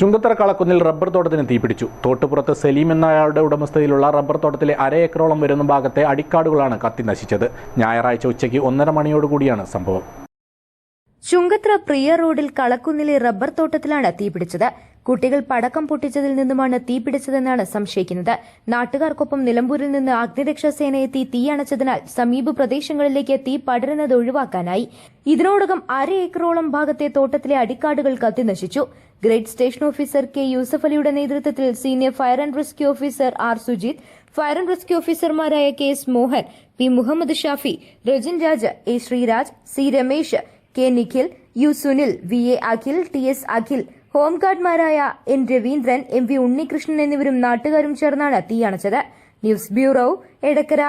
Chungathara കളക്കുന്നിൽ rubber തോട്ടത്തിന് തീപിടിച്ചു. തോട്ടുപുറത്ത് സലീം എന്നയാളുടെ ഉടമസ്ഥതയിലുള്ള റബ്ബർ തോട്ടത്തിലെ അരയേക്കറോളം വരുന്ന ഭാഗത്തെ അടിക്കാടുകളാണ് കത്തി നശിച്ചത്. ഞായറാഴ്ച ഉച്ചയ്ക്ക് 1:30 മണിയോടുകൂടിയാണ് സംഭവം. ചുങ്കത്തറ പ്രിയ റോഡിൽ കളക്കുന്നിലെ റബ്ബർ തോട്ടത്തിലാണ് തീപിടിച്ചത്. കുട്ടികൾ പടക്കം പൊട്ടിച്ചതിൽ നിന്നുമാണ് തീപിടിച്ചതെന്നാണ് സംശയിക്കുന്നത്. നാട്ടുകാർക്കൊപ്പം നിലമ്പൂരിൽ നിന്ന് അഗ്നിരക്ഷാസേന എത്തി തീയണച്ചതിനാൽ സമീപ പ്രദേശങ്ങളിലേക്ക് തീ പടരുന്നത് ഒഴിവാക്കാനായി. ഇതിനോടകം 1/2 ഏക്കറോളം ഭാഗത്തെ തോട്ടത്തിലെ അടിക്കാടുകൾ കത്തിനശിച്ചു. Grade station officer K Yusuf അലിയുടെ നേതൃത്വത്തിൽ senior fire and rescue officer R Sujith, fire and rescue ഓഫീസർമാരായ K S Mohan, P Muhammad Shafi, Rajin Raj, A Sreeraj, C Ramesh, K Nikhil, U Sunil, V A Akhil, T S Akhil, ഹോംഗാർഡ്മാരായ N Raveendran, M V Unnikrishnan എന്നിവരും നാട്ടുകാരും ചേർന്നാണ് തീയണച്ചത്. News bureau, Edakkara.